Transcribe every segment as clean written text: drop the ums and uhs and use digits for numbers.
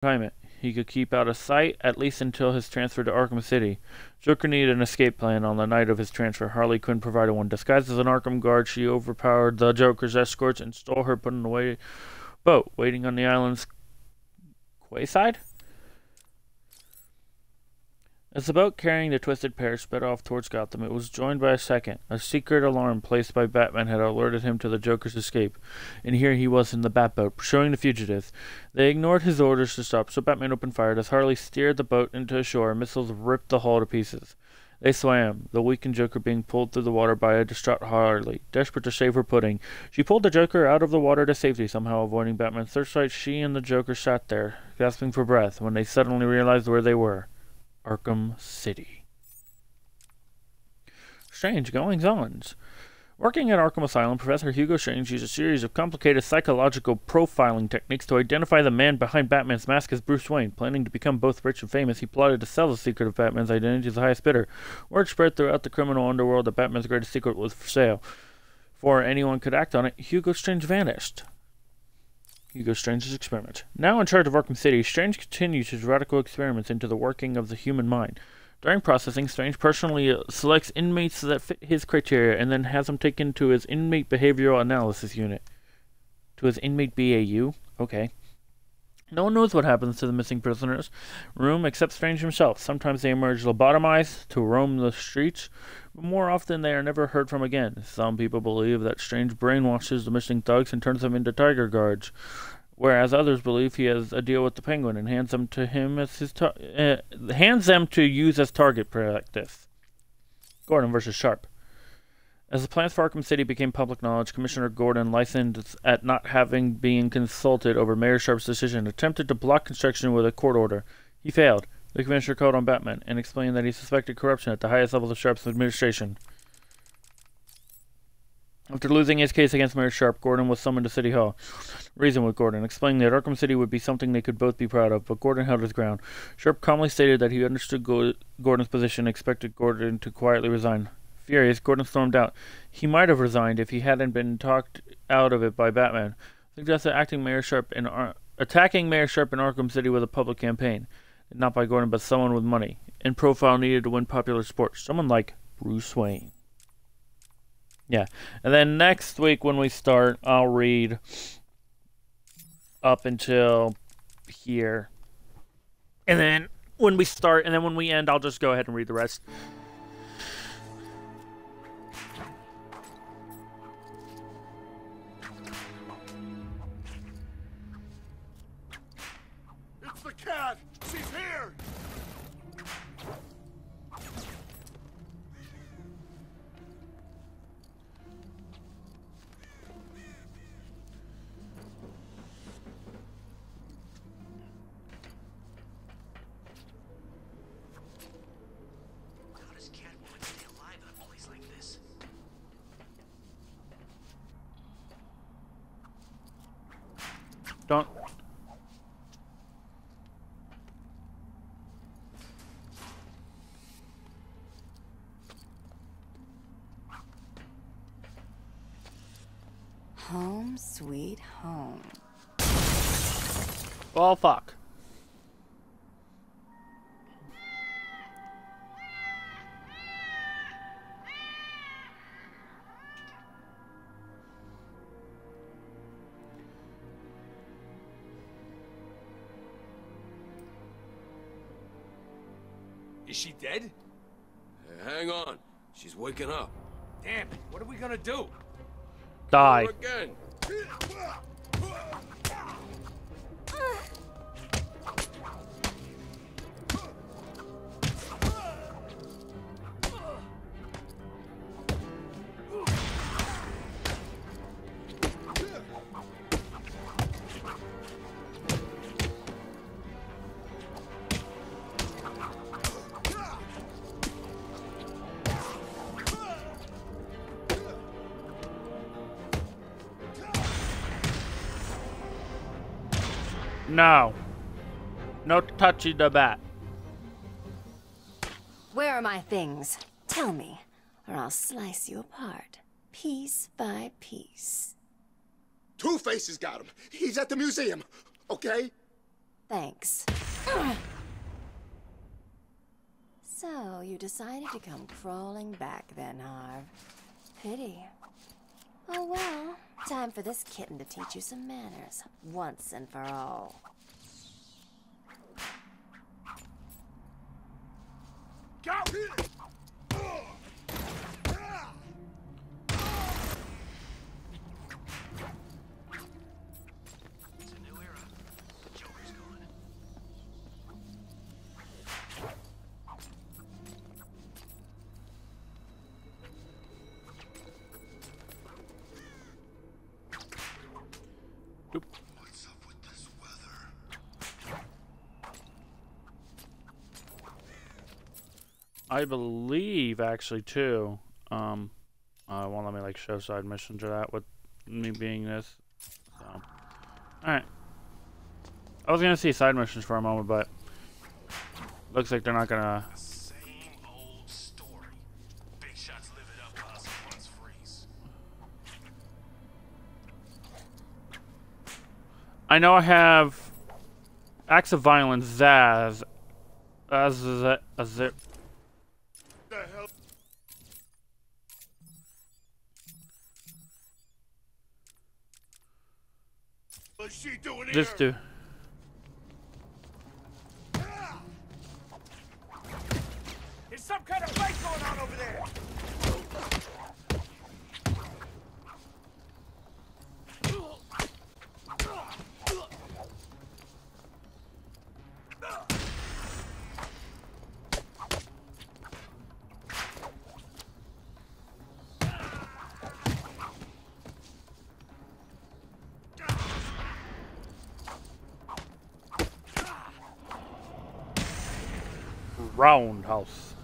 confinement. He could keep out of sight, at least until his transfer to Arkham City. Joker needed an escape plan on the night of his transfer. Harley Quinn provided one. Disguised as an Arkham guard, she overpowered the Joker's escorts and stole her put in a boat, waiting on the island's quayside? As the boat carrying the twisted pair sped off towards Gotham, it was joined by a second. A secret alarm placed by Batman had alerted him to the Joker's escape, and here he was in the Batboat, pursuing the fugitives. They ignored his orders to stop, so Batman opened fire. As Harley steered the boat into shore, missiles ripped the hull to pieces. They swam, the weakened Joker being pulled through the water by a distraught Harley. Desperate to save her pudding, she pulled the Joker out of the water to safety, somehow avoiding Batman's searchlight. She and the Joker sat there, gasping for breath, when they suddenly realized where they were. Arkham City. Strange goings-ons. Working at Arkham Asylum, Professor Hugo Strange used a series of complicated psychological profiling techniques to identify the man behind Batman's mask as Bruce Wayne. Planning to become both rich and famous, he plotted to sell the secret of Batman's identity to the highest bidder. Word spread throughout the criminal underworld that Batman's greatest secret was for sale. Before anyone could act on it, Hugo Strange vanished. Hugo Strange's experiment. Now in charge of Arkham City, Strange continues his radical experiments into the working of the human mind. During processing, Strange personally selects inmates that fit his criteria and then has them taken to his inmate behavioral analysis unit. To his inmate BAU? Okay. No one knows what happens to the missing prisoners' room except Strange himself. Sometimes they emerge lobotomized to roam the streets, but more often they are never heard from again. Some people believe that Strange brainwashes the missing thugs and turns them into tiger guards, whereas others believe he has a deal with the Penguin and hands them to him as his hands them to use as target practice. Gordon versus Sharp. As the plans for Arkham City became public knowledge, Commissioner Gordon, licensed at not having been consulted over Mayor Sharp's decision, attempted to block construction with a court order. He failed. The Commissioner called on Batman and explained that he suspected corruption at the highest levels of Sharp's administration. After losing his case against Mayor Sharp, Gordon was summoned to City Hall. Reasoned with Gordon, explaining that Arkham City would be something they could both be proud of, but Gordon held his ground. Sharp calmly stated that he understood Gordon's position and expected Gordon to quietly resign. Furious, Gordon stormed out. He might have resigned if he hadn't been talked out of it by Batman. Suggested attacking Mayor Sharp in Arkham City with a public campaign. Not by Gordon, but someone with money. And profile needed to win popular support. Someone like Bruce Wayne. Yeah. And then next week when we start, I'll read up until here. And then when we start, and then when we end, I'll just go ahead and read the rest. It's the cat! She's here! How does Catwoman stay alive in a place like this? Don't. Home sweet home. Well, fuck. Is she dead? Hang on. She's waking up. Damn it, what are we gonna do? Die. Again. No. No touchy the bat. Where are my things? Tell me, or I'll slice you apart, piece by piece. Two-Face has got him. He's at the museum, okay? Thanks. So, you decided to come crawling back then, Harv. Pity. Oh well, time for this kitten to teach you some manners, once and for all. Go! It's a new era. Joker's gone. What's up with this weather? I believe actually too. Won't let me like show side missions or that with me being this. So, all right. I was gonna see side missions for a moment, but looks like they're not gonna. Same old story. Big shots live it up while some ones freeze. I know I have acts of violence. Zaz. The hell? What's she doing here? This dude. There's some kind of fight going on over there. Roundhouse.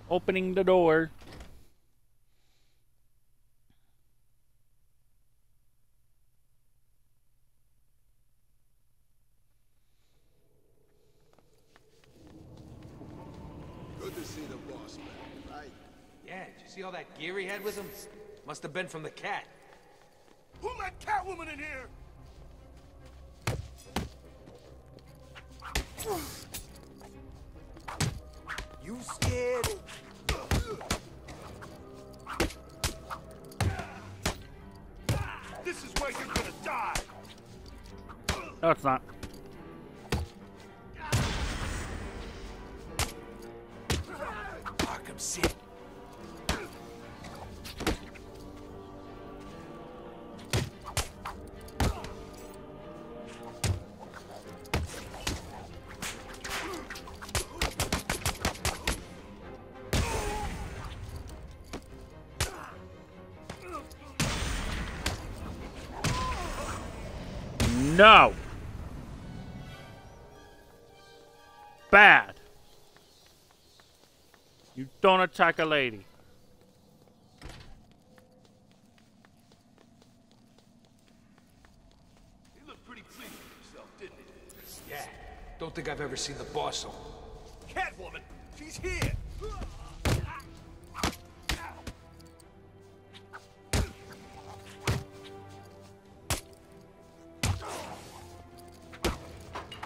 Opening the door. Good to see the boss man, right? Yeah, did you see all that gear he had with him? Must have been from the cat. Who let Catwoman in here? You scared? This is where you're gonna die. No, it's not. Arkham City. No. Bad. You don't attack a lady. He looked pretty pleased with himself, didn't he? Yeah. Don't think I've ever seen the boss so. Catwoman, she's here.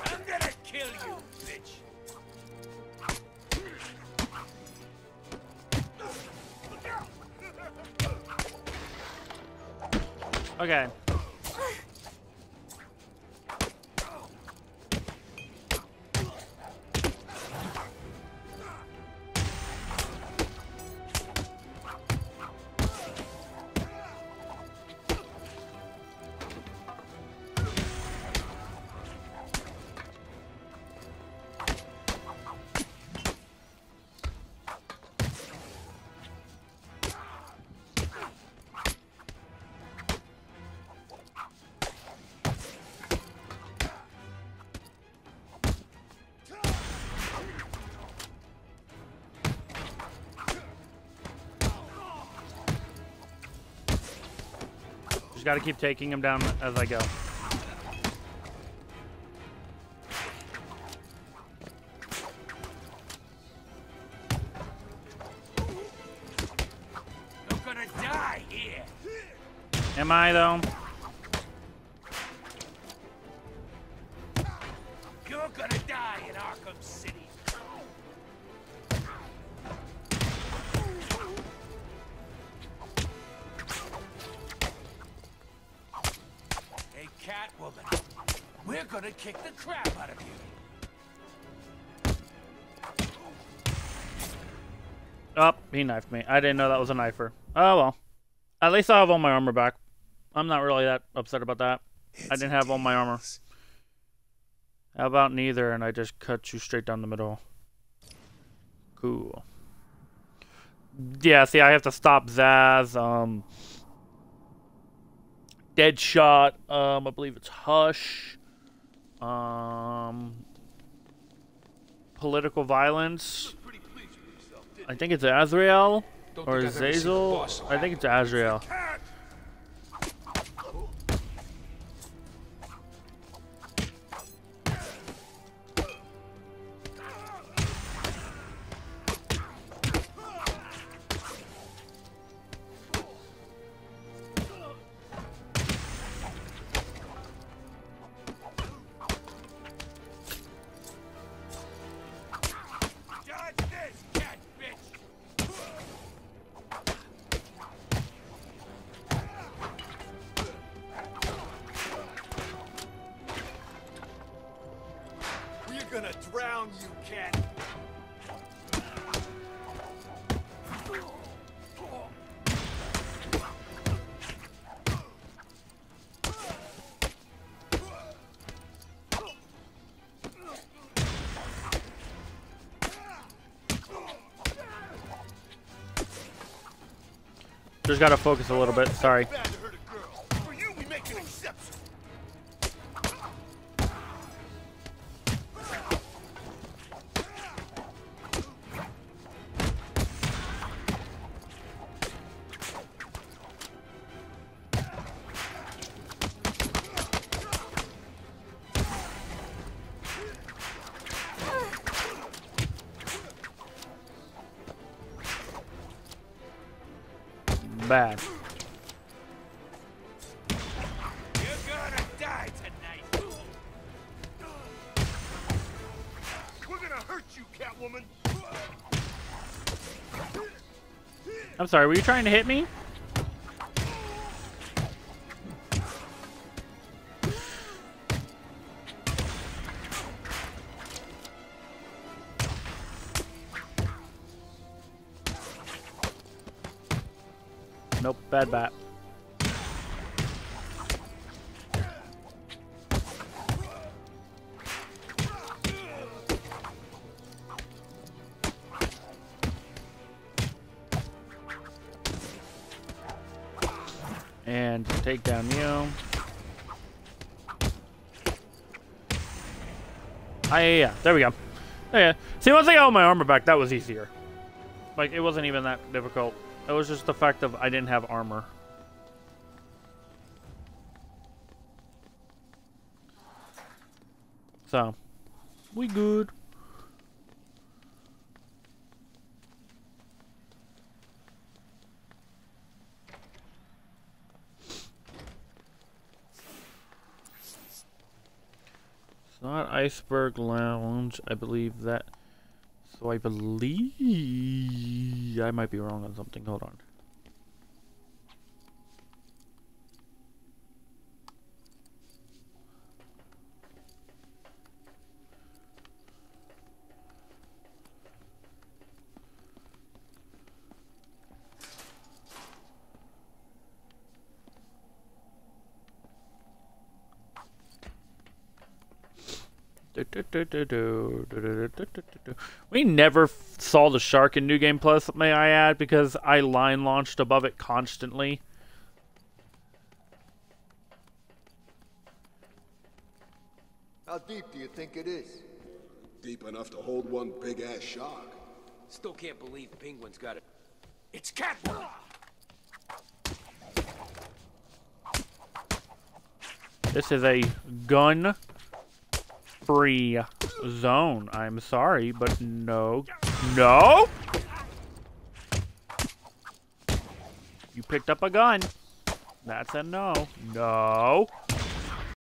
I'm gonna kill you, bitch. Okay. Just gotta keep taking him down as I go. You're gonna die here. Am I though? Arkham City. Hey, Catwoman. We're gonna kick the crap out of you. Oh, he knifed me. I didn't know that was a knifer. Oh well. At least I have all my armor back. I'm not really that upset about that. I didn't have all my armor. How about neither, and I just cut you straight down the middle. Cool. Yeah, see, I have to stop Zaz, Deadshot, I believe it's Hush, political violence. I think it's Azrael or Zazel. I think it's Azrael. Gonna drown you, cat. Just gotta focus a little bit. Sorry. For you, we make an exception. Bad. You're gonna die tonight. We're gonna hurt you, Catwoman. I'm sorry, were you trying to hit me? Nope, bad bat. And take down you. Yeah, there we go. Yeah. See, once I got all my armor back, that was easier. Like, it wasn't even that difficult. It was just the fact of I didn't have armor. So, we good. It's not Iceberg Lounge. I believe that. So I believe I might be wrong on something. Hold on. We never saw the shark in New Game Plus, may I add, because I line launched above it constantly. How deep do you think it is? Deep enough to hold one big-ass shark. Still can't believe Penguin's got it. It's Catwoman. This is a gun-free zone. I'm sorry, but no. No! You picked up a gun. That's a no. No.